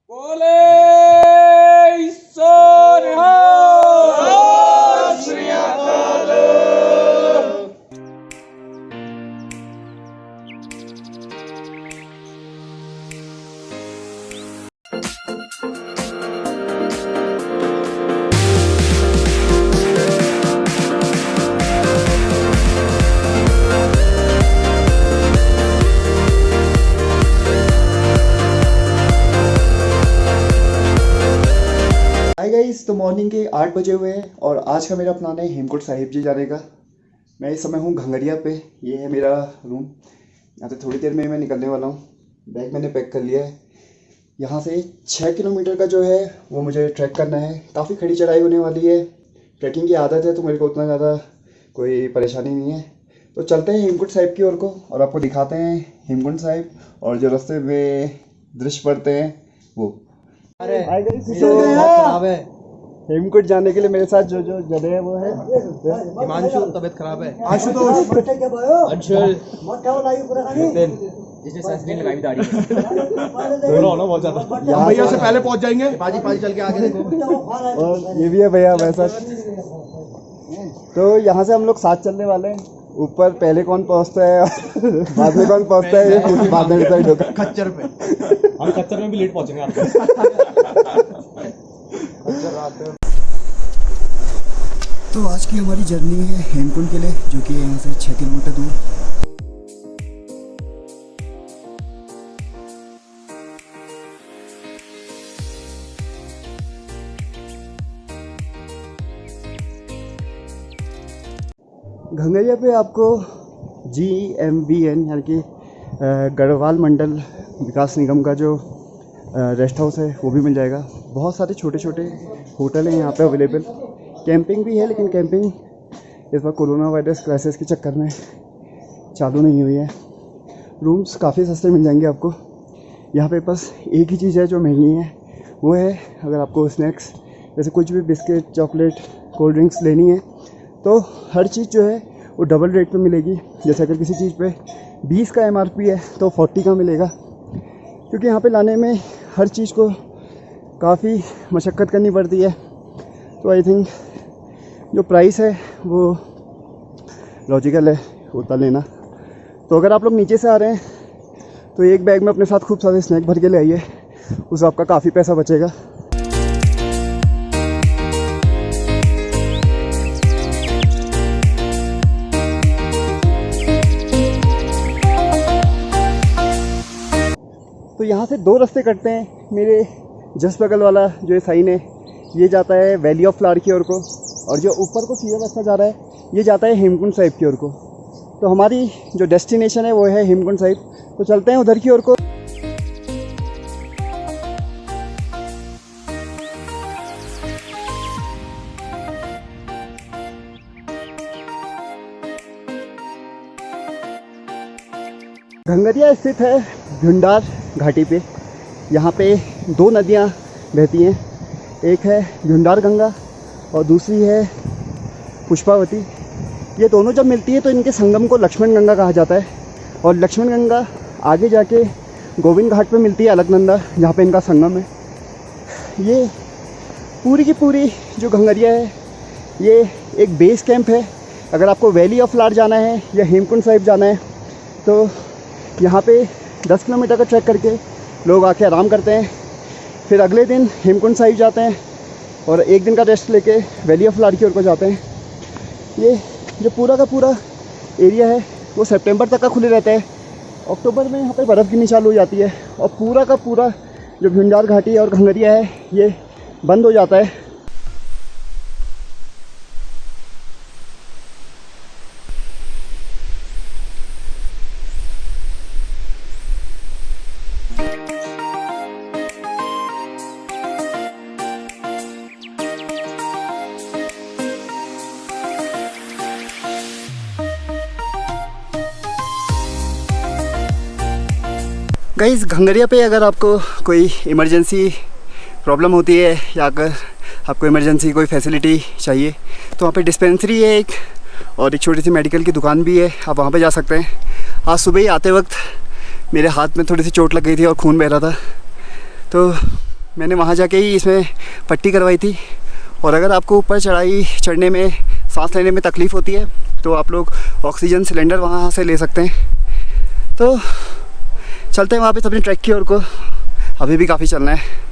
बोले सोनिहाल। श्री अकाल। Hi guys, तो मॉर्निंग के 8 बजे हुए हैं और आज का मेरा प्लान है हेमकुंड साहिब जी जाने का। मैं इस समय हूँ घंगरिया पे। ये है मेरा रूम। यहाँ से थोड़ी देर में मैं निकलने वाला हूँ। बैग मैंने पैक कर लिया है। यहाँ से 6 किलोमीटर का जो है वो मुझे ट्रैक करना है। काफ़ी खड़ी चढ़ाई होने वाली है। ट्रैकिंग की आदत है तो मेरे को उतना ज़्यादा कोई परेशानी नहीं है। तो चलते हैं हेमकुंड साहिब की ओर को और आपको दिखाते हैं हेमकुंड साहिब और जो रास्ते में दृश्य पड़ते हैं वो। हाय गाइस, खराब है। हेमकुंड जाने के लिए मेरे साथ जो जो जगह है वो है हिमांशु, तबीयत खराब है। आशुतोष, अंशुल, नितिन, जिसने सनस्क्रीन लगाई हुई दाढ़ी पे। ना बहुत ज्यादा। भैया से पहले पहुंच जाएंगे। पाजी पाजी चल के आगे देखो। और ये भी है भैया वैसा। तो यहाँ से हम लोग साथ चलने वाले हैं। ऊपर पहले कौन पहुँचता है बाद में कौन पहुँचता है ये कुछ बाद में डिसाइड होगा। खच्चर पे हम खच्चर में भी लेट पहुंचेंगे आपको। तो आज की हमारी जर्नी है हेमकुंड के लिए, जो कि है यहाँ से 6 किलोमीटर दूर। घंगरिया पे आपको GMBN यानी कि गढ़वाल मंडल विकास निगम का जो रेस्ट हाउस है वो भी मिल जाएगा। बहुत सारे छोटे छोटे होटल हैं यहाँ पे अवेलेबल। कैंपिंग भी है, लेकिन कैंपिंग इस बार कोरोना वायरस क्राइसिस के चक्कर में चालू नहीं हुई है। रूम्स काफ़ी सस्ते मिल जाएंगे आपको यहाँ पे। बस एक ही चीज़ है जो महंगी है, वो है अगर आपको स्नैक्स जैसे कुछ भी बिस्किट, चॉकलेट, कोल्ड ड्रिंक्स लेनी है तो हर चीज़ जो है वो डबल रेट पे मिलेगी। जैसे अगर किसी चीज़ पे 20 का MRP है तो 40 का मिलेगा, क्योंकि यहाँ पे लाने में हर चीज़ को काफ़ी मशक्क़त करनी पड़ती है। तो आई थिंक जो प्राइस है वो लॉजिकल है उतना लेना। तो अगर आप लोग नीचे से आ रहे हैं तो एक बैग में अपने साथ खूब सारे स्नैक भर के ले आइए, उससे आपका काफ़ी पैसा बचेगा। तो यहाँ से 2 रास्ते कटते हैं। मेरे जस्ट बगल वाला जो ये साइन है ये जाता है वैली ऑफ फ्लावर की ओर को, और जो ऊपर को सीधा रास्ता जा रहा है ये जाता है हेमकुंड साहिब की ओर को। तो हमारी जो डेस्टिनेशन है वो है हेमकुंड साहिब। तो चलते हैं उधर की ओर को। घंगरिया स्थित है भुंडार घाटी पे। यहाँ पे 2 नदियाँ बहती हैं, एक है भुंडार गंगा और दूसरी है पुष्पावती। ये दोनों जब मिलती है तो इनके संगम को लक्ष्मण गंगा कहा जाता है। और लक्ष्मण गंगा आगे जाके गोविंद घाट पे मिलती है अलकनंदा, जहाँ पे इनका संगम है। ये पूरी की पूरी जो घंगरिया है ये एक बेस कैंप है। अगर आपको वैली ऑफ फ्लावर जाना है या हेमकुंड साहिब जाना है तो यहाँ पे 10 किलोमीटर का ट्रैक करके लोग आके आराम करते हैं। फिर अगले दिन हेमकुंड साहिब जाते हैं और एक दिन का रेस्ट लेके वैली ऑफ फ्लावर की ओर को जाते हैं। ये जो पूरा का पूरा एरिया है वो सितंबर तक का खुले रहता है। अक्टूबर में यहाँ पे बर्फ़ गिरनी चालू हो जाती है और पूरा का पूरा जो भुंडार घाटी और घंगरिया है ये बंद हो जाता है। गाइस, घंगरिया पे अगर आपको कोई इमरजेंसी प्रॉब्लम होती है या अगर आपको इमरजेंसी कोई फैसिलिटी चाहिए तो वहाँ पे डिस्पेंसरी है एक, और एक छोटी सी मेडिकल की दुकान भी है, आप वहाँ पे जा सकते हैं। आज सुबह ही आते वक्त मेरे हाथ में थोड़ी सी चोट लग गई थी और खून बह रहा था, तो मैंने वहाँ जाके ही इसमें पट्टी करवाई थी। और अगर आपको ऊपर चढ़ाई चढ़ने में सांस लेने में तकलीफ़ होती है तो आप लोग ऑक्सीजन सिलेंडर वहाँ से ले सकते हैं। तो चलते हैं वापस अपनी ट्रैक की ओर को, अभी भी काफ़ी चलना है।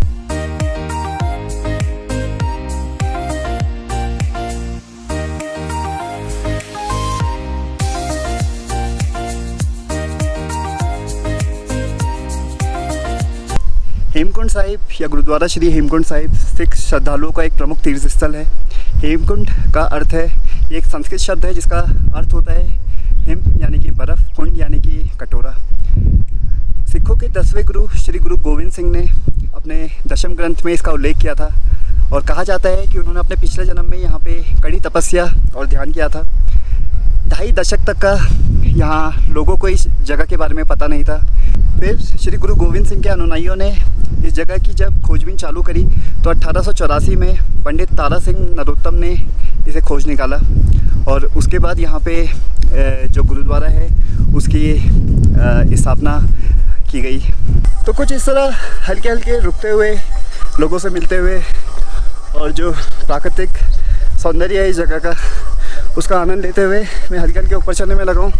हेमकुंड साहिब या गुरुद्वारा श्री हेमकुंड साहिब सिख श्रद्धालुओं का एक प्रमुख तीर्थ स्थल है। हेमकुंड का अर्थ है, ये एक संस्कृत शब्द है जिसका अर्थ होता है हिम यानी कि बर्फ़, कुंड यानी कि कटोरा। सिखों के 10वें गुरु श्री गुरु गोविंद सिंह ने अपने दशम ग्रंथ में इसका उल्लेख किया था और कहा जाता है कि उन्होंने अपने पिछले जन्म में यहाँ पे कड़ी तपस्या और ध्यान किया था। 2.5 दशक तक का यहाँ लोगों को इस जगह के बारे में पता नहीं था। फिर श्री गुरु गोविंद सिंह के अनुयायियों ने इस जगह की जब खोजबीन चालू करी तो 1884 में पंडित तारा सिंह नरोत्तम ने इसे खोज निकाला और उसके बाद यहाँ पे जो गुरुद्वारा है उसकी स्थापना की गई। तो कुछ इस तरह हल्के हल्के रुकते हुए, लोगों से मिलते हुए और जो प्राकृतिक सौंदर्य है इस जगह का उसका आनंद लेते हुए मैं हल्के हल्के ऊपर चढ़ने में लगा हूँ।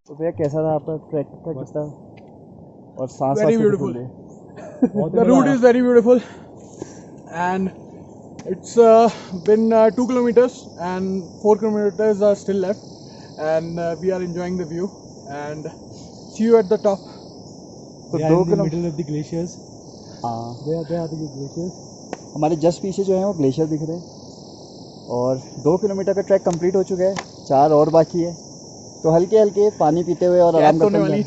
तो भैया कैसा रहा आपका ट्रैक का किस्सा और सांस? Very beautiful. The route is very beautiful and it's been 2 kilometers and 4 kilometers are still left and we are enjoying the view and see you at the top. तो 2 किलोमीटर of the glaciers. हाँ, There are the glaciers. हमारे just पीछे जो है वो glacier दिख रहे हैं और 2 किलोमीटर का ट्रैक कंप्लीट हो चुका है, 4 और बाकी है। तो हल्के हल्के पानी पीते हुए और आराम करते हुए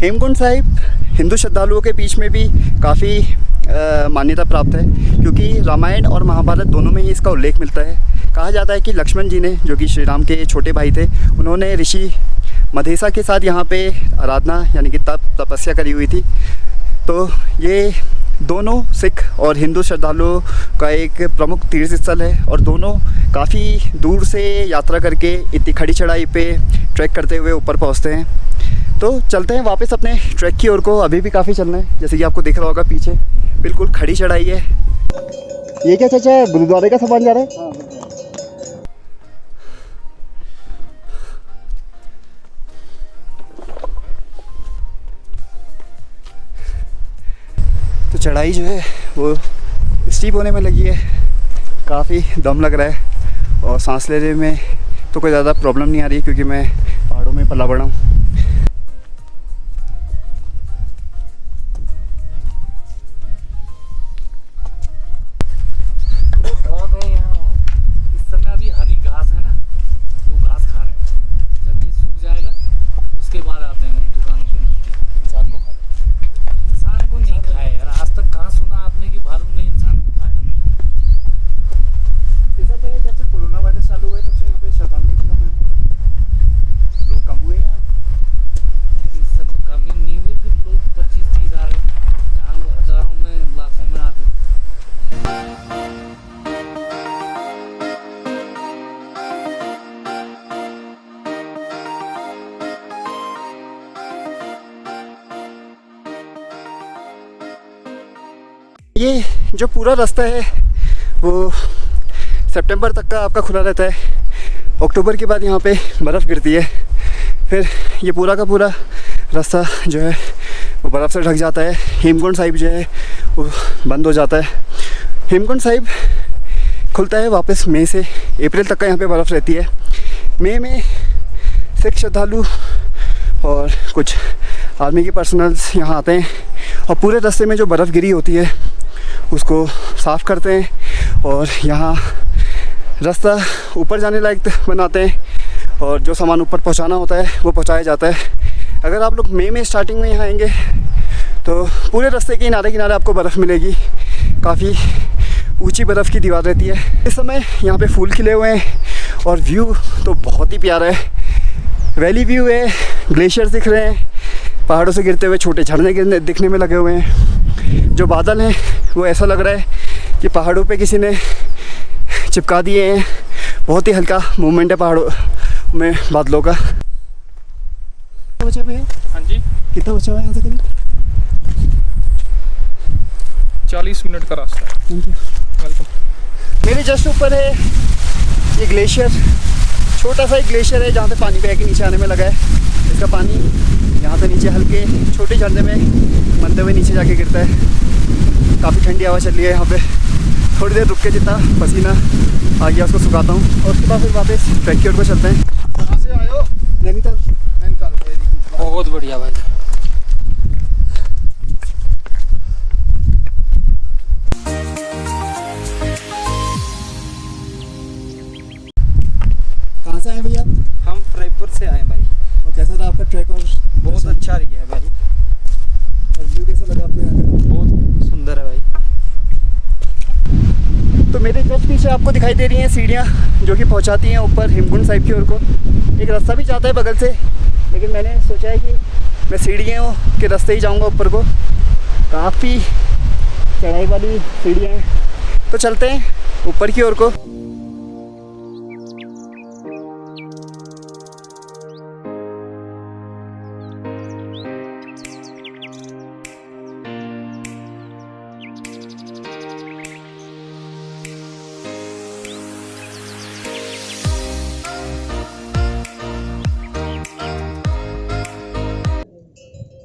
हेमकुंड साहिब हिंदू श्रद्धालुओं के बीच में भी काफ़ी मान्यता प्राप्त है क्योंकि रामायण और महाभारत दोनों में ही इसका उल्लेख मिलता है। कहा जाता है कि लक्ष्मण जी ने, जो कि श्री राम के छोटे भाई थे, उन्होंने ऋषि मधेसा के साथ यहाँ पे आराधना यानी कि तपस्या करी हुई थी। तो ये दोनों सिख और हिंदू श्रद्धालुओं का एक प्रमुख तीर्थ स्थल है और दोनों काफ़ी दूर से यात्रा करके इतनी खड़ी चढ़ाई पे ट्रैक करते हुए ऊपर पहुँचते हैं। तो चलते हैं वापस अपने ट्रैक की ओर को, अभी भी काफ़ी चलना है। जैसे कि आपको दिख रहा होगा पीछे बिल्कुल खड़ी चढ़ाई है। ये क्या चाचा, गुरुद्वारे का सामान जा रहा है? तो चढ़ाई जो है वो स्टीप होने में लगी है, काफ़ी दम लग रहा है और सांस लेने में तो कोई ज़्यादा प्रॉब्लम नहीं आ रही क्योंकि मैं पहाड़ों में पला बड़ा हूँ। ये जो पूरा रास्ता है वो सितंबर तक का आपका खुला रहता है। अक्टूबर के बाद यहाँ पे बर्फ़ गिरती है, फिर ये पूरा का पूरा रास्ता जो है वो बर्फ़ से ढक जाता है। हेमकुंड साहिब जो है वो बंद हो जाता है। हेमकुंड साहिब खुलता है वापस मई से अप्रैल तक का यहाँ पे बर्फ़ रहती है। मई में सिख श्रद्धालु और कुछ आर्मी के पर्सनल्स यहाँ आते हैं और पूरे रास्ते में जो बर्फ़ गिरी होती है उसको साफ़ करते हैं और यहाँ रास्ता ऊपर जाने लायक बनाते हैं और जो सामान ऊपर पहुँचाना होता है वो पहुँचाया जाता है। अगर आप लोग मई में स्टार्टिंग में यहाँ आएंगे तो पूरे रास्ते के किनारे किनारे आपको बर्फ़ मिलेगी, काफ़ी ऊंची बर्फ़ की दीवार रहती है। इस समय यहाँ पे फूल खिले हुए हैं और व्यू तो बहुत ही प्यारा है। वैली व्यू है, ग्लेशियर्स दिख रहे हैं, पहाड़ों से गिरते हुए छोटे झरने गिरने दिखने में लगे हुए हैं। जो बादल हैं वो ऐसा लग रहा है कि पहाड़ों पे किसी ने चिपका दिए हैं। बहुत ही हल्का मूवमेंट है पहाड़ों में बादलों का। बचा है? हाँ जी, कितना बचा हुआ है यहाँ से करीब? 40 मिनट का रास्ता है। Thank you, welcome. मेरे जस्ट ऊपर है ये ग्लेशियर, छोटा सा एक ग्लेशियर है जहाँ से पानी बह के नीचे आने में लगा है। इसका पानी यहाँ से नीचे हल्के छोटे झरने में बनते हुए नीचे जाके गिरता है। काफ़ी ठंडी हवा चल रही है यहाँ पे। थोड़ी देर रुक के जितना पसीना आ गया उसको सुखाता हूँ और उसके बाद फिर वापस ट्रैक की ओर को चलते हैं। कहाँ से आए हो? नैनीताल। नैनीताल, बहुत बढ़िया भाई। कहाँ से आए भैया? हम फ्राईपुर से आए भाई। और कैसा रहा आपका ट्रैक? और बहुत अच्छा रही है भाई। और व्यू कैसा लगा आपको यहाँ का? बहुत सुंदर है भाई। तो मेरे जस्ट पीछे आपको दिखाई दे रही हैं सीढ़ियाँ जो कि पहुँचाती हैं ऊपर हेमकुंड साहिब की ओर को। एक रास्ता भी जाता है बगल से, लेकिन मैंने सोचा है कि मैं सीढ़ियों के रास्ते ही जाऊँगा ऊपर को। काफ़ी चढ़ाई वाली सीढ़ियाँ हैं, तो चलते हैं ऊपर की ओर को।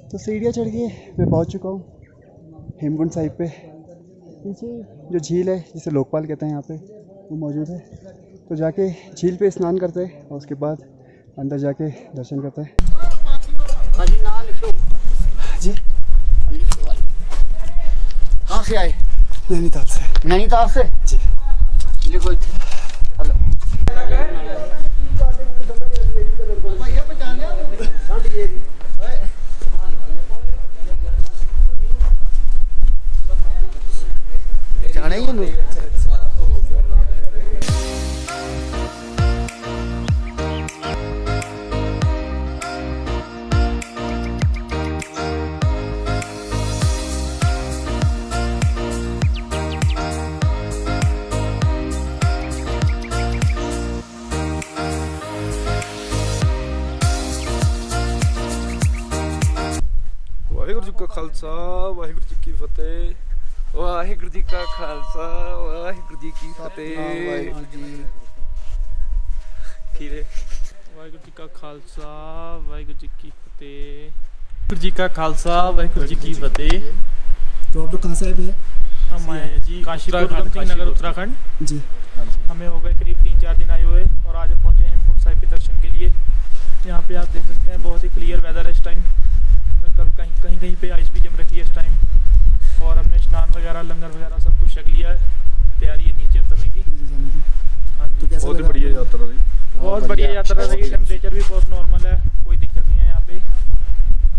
तो सीढ़ियाँ चढ़ के मैं पहुँच चुका हूँ हेमकुंड साहिब पे। पीछे जो झील है जिसे लोकपाल कहते हैं यहाँ पे, वो मौजूद है। तो जाके झील पे स्नान करते हैं और उसके बाद अंदर जाके दर्शन करते हैं। जी, कहाँ से आए? नैनीताल से। नैनीताल से जी। लिखो हेलो। जाना ही है। वाहिगुरू जी का खालसा, वाहिगुरू जी की फतेह। वाहिगुरू जी का खालसा, वाहिगुरू जी की फतेह। खीरे। वाहिगुरू जी का खालसा, वाहिगुरू जी की फतेह। वाहिगुरू जी का खालसा, वाहिगुरू जी की फतेह। तो आप लोग कहाँ से आए भैया? हम आए जी काशीपुर उधमसिंह नगर उत्तराखंड। जी। हमें हो गए करीब 3-4 दिन आए हुए और आज हम पहुँचे हेमकुंड साहिब के दर्शन के लिए। यहाँ पे आप देख सकते हैं बहुत ही क्लियर वेदर है इस टाइम। कहीं कहीं पे आइस भी जम रखी है इस टाइम। और हमने स्नान वगैरह लंगर वगैरह सब कुछ छक लिया है। तैयारी है नीचे उतरने की। हाँ जी, बहुत ही बढ़िया यात्रा रही। बहुत बढ़िया यात्रा रही। टेम्परेचर भी बहुत नॉर्मल है, कोई दिक्कत नहीं है यहाँ पे।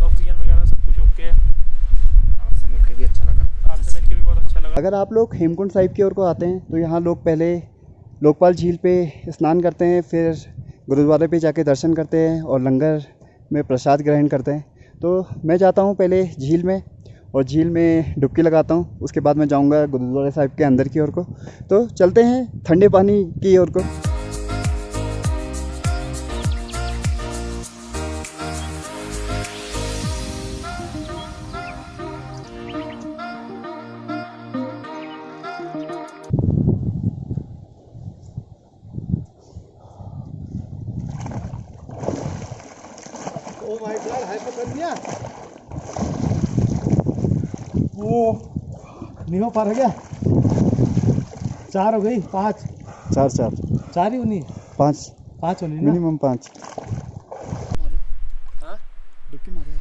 ऑक्सीजन वगैरह सब कुछ ओके है। आपसे मिलकर भी अच्छा लगा। आपसे मिलकर भी बहुत अच्छा लगा। अगर आप लोग हेमकुंड साहिब की ओर को आते हैं तो यहाँ लोग पहले लोकपाल झील पे स्नान करते हैं, फिर गुरुद्वारे पे जाके दर्शन करते हैं और लंगर में प्रसाद ग्रहण करते हैं। तो मैं जाता हूँ पहले झील में और झील में डुबकी लगाता हूँ। उसके बाद मैं जाऊँगा गुरुद्वारा साहिब के अंदर की ओर को। तो चलते हैं ठंडे पानी की ओर को। ओ माय गॉड, हाइपर कर दिया। ओ निहो पार हो गया। 4 हो गई, 5 4 ही होनी, 5 होनी ना। मिनिमम 5। डुबकी मारो।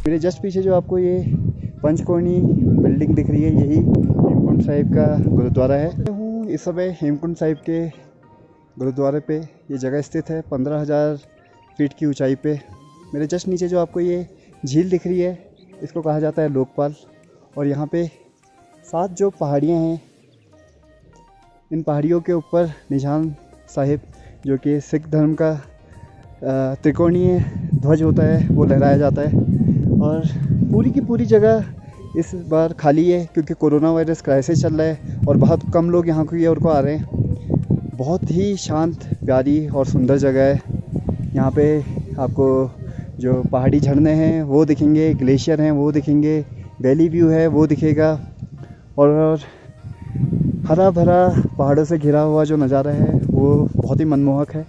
मेरे जस्ट पीछे जो आपको ये पंचकोणी बिल्डिंग दिख रही है, यही हेमकुंड साहिब का गुरुद्वारा है। हूँ इस समय हेमकुंड साहिब के गुरुद्वारे पे ये जगह स्थित है 15,000 फीट की ऊंचाई पे। मेरे जस्ट नीचे जो आपको ये झील दिख रही है इसको कहा जाता है लोकपाल। और यहाँ पे 7 जो पहाड़ियाँ हैं, इन पहाड़ियों के ऊपर निशान साहिब जो कि सिख धर्म का त्रिकोणीय ध्वज होता है वो लहराया जाता है। और पूरी की पूरी जगह इस बार खाली है क्योंकि कोरोना वायरस क्राइसिस चल रहा है और बहुत कम लोग यहाँ की ओर को आ रहे हैं। बहुत ही शांत, प्यारी और सुंदर जगह है। यहाँ पे आपको जो पहाड़ी झरने हैं वो दिखेंगे, ग्लेशियर हैं वो दिखेंगे, वैली व्यू है वो दिखेगा और हरा भरा पहाड़ों से घिरा हुआ जो नज़ारा है वो बहुत ही मनमोहक है।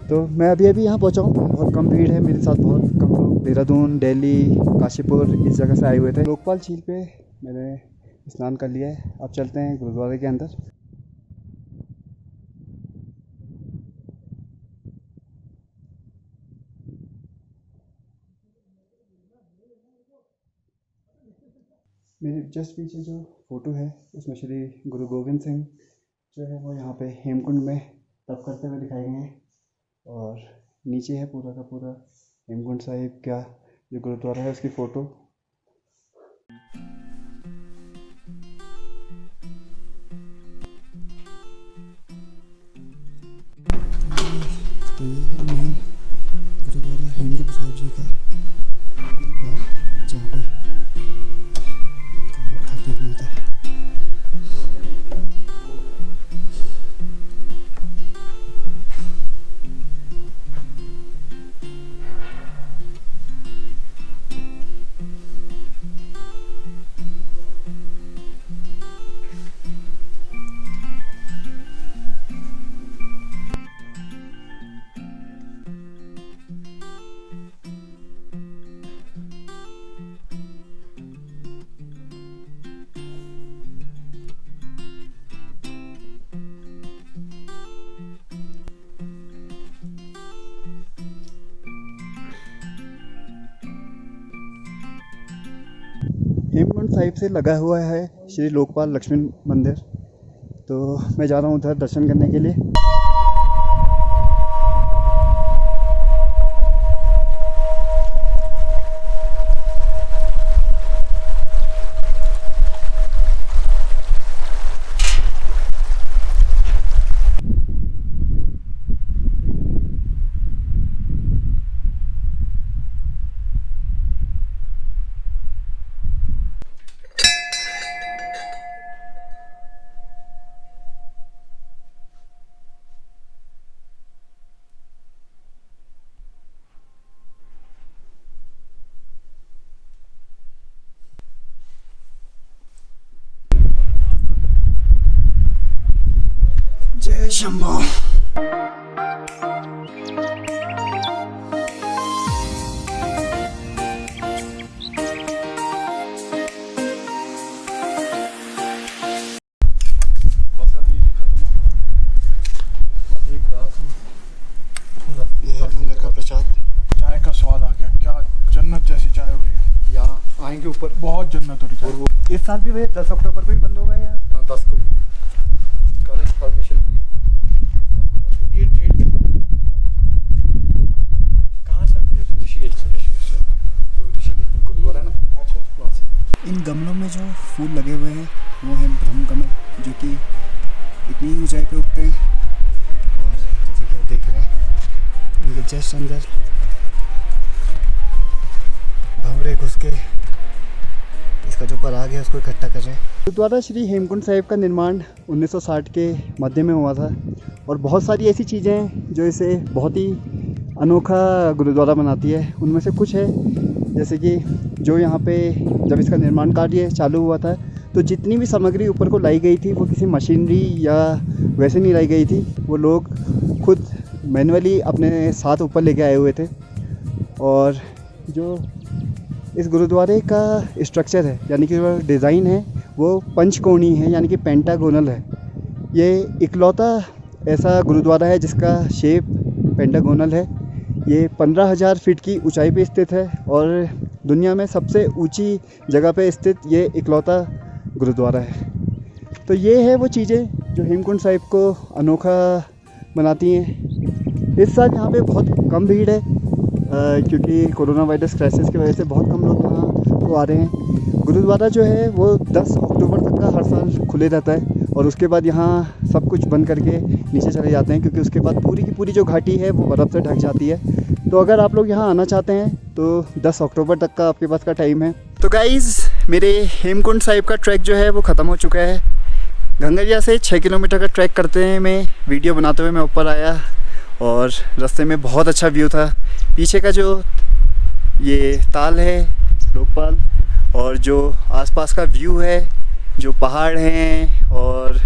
तो मैं अभी यहाँ पहुँचा हूँ, बहुत कम भीड़ है, मेरे साथ बहुत कम लोग देहरादून, दिल्ली, काशीपुर इस जगह से आए हुए थे। लोकपाल झील पे मैंने स्नान कर लिया है। अब चलते हैं गुरुद्वारे के अंदर। मेरे जस्ट पीछे जो फ़ोटो है उसमें श्री गुरु गोविंद सिंह जो है वो यहाँ पे हेमकुंड में तप करते हुए दिखाए गए हैं। और नीचे है पूरा का पूरा हेमकुंड साहिब का जो गुरुद्वारा है उसकी फ़ोटो। तो ये है मेन गुरुद्वारा हेमकुंड साहिब जी का, जहाँ पे होता है। हेमकुंड साहिब से लगा हुआ है श्री लोकपाल लक्ष्मी मंदिर। तो मैं जा रहा हूँ उधर दर्शन करने के लिए। जय शंभो। लंगर का प्रसाद, चाय का स्वाद आ गया, क्या जन्नत जैसी चाय हो रही है। यहाँ आएंगे ऊपर बहुत जन्नत हो रही और वो इस साल भी भैया 10 अक्टूबर को ही बंद होगा यार। 10 को कल इंफॉर्मेशन ये डेट कहाँ से आती है? ऋषिकेश से, जो ऋषिकेश गुरुद्वारा है ना, अच्छा वहाँ से। इन गमलों में जो फूल लगे हुए हैं वो हैं ब्रह्म कमल, जो कि इतनी ऊंचाई पे उगते हैं। और जैसे कि आप देख रहे हैं इनके जस्ट अंदर भंवरे घुस के इसका जो पराग है उसको इकट्ठा कर रहे हैं। गुरुद्वारा श्री हेमकुंड साहिब का निर्माण 1960 के मध्य में हुआ था और बहुत सारी ऐसी चीज़ें हैं जो इसे बहुत ही अनोखा गुरुद्वारा बनाती है। उनमें से कुछ है जैसे कि जो यहाँ पे जब इसका निर्माण कार्य चालू हुआ था तो जितनी भी सामग्री ऊपर को लाई गई थी वो किसी मशीनरी या वैसे नहीं लाई गई थी, वो लोग खुद मैनुअली अपने साथ ऊपर लेके आए हुए थे। और जो इस गुरुद्वारे का स्ट्रक्चर है यानी कि जो डिज़ाइन है वो पंचकोणीय है यानी कि पेंटागोनल है। ये इकलौता ऐसा गुरुद्वारा है जिसका शेप पेंटागोनल है। ये 15,000 फीट की ऊंचाई पे स्थित है और दुनिया में सबसे ऊंची जगह पे स्थित ये इकलौता गुरुद्वारा है। तो ये है वो चीज़ें जो हेमकुंड साहिब को अनोखा बनाती हैं। इस साल यहाँ पे बहुत कम भीड़ है क्योंकि कोरोना वायरस क्राइसिस की वजह से बहुत कम लोग यहाँ को आ रहे हैं। गुरुद्वारा जो है वो 10 अक्टूबर तक का हर साल खुले रहता है और उसके बाद यहाँ सब कुछ बंद करके नीचे चले जाते हैं क्योंकि उसके बाद पूरी की पूरी जो घाटी है वो बर्फ़ से ढक जाती है। तो अगर आप लोग यहाँ आना चाहते हैं तो 10 अक्टूबर तक का आपके पास का टाइम है। तो गाइज़ मेरे हेमकुंड साहिब का ट्रैक जो है वो ख़त्म हो चुका है। घंगरिया से 6 किलोमीटर का ट्रैक करते हैं मैं वीडियो बनाते हुए मैं ऊपर आया और रास्ते में बहुत अच्छा व्यू था। पीछे का जो ये ताल है लोकपाल और जो आसपास का व्यू है, जो पहाड़ हैं और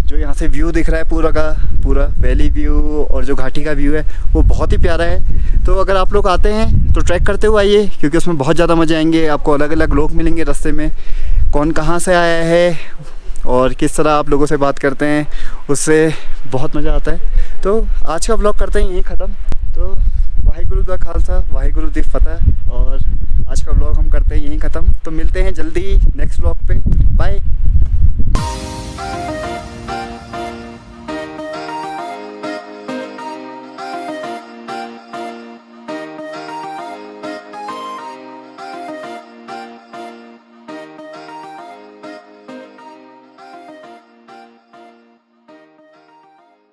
जो यहाँ से व्यू दिख रहा है पूरा का पूरा वैली व्यू और जो घाटी का व्यू है वो बहुत ही प्यारा है। तो अगर आप लोग आते हैं तो ट्रैक करते हुए आइए क्योंकि उसमें बहुत ज़्यादा मज़े आएंगे। आपको अलग अलग लोग मिलेंगे रास्ते में, कौन कहाँ से आया है और किस तरह आप लोगों से बात करते हैं, उससे बहुत मज़ा आता है। तो आज का व्लॉग करते हैं यहीं ख़त्म। तो वाहिगुरु दा खालसा वाहिगुरु दी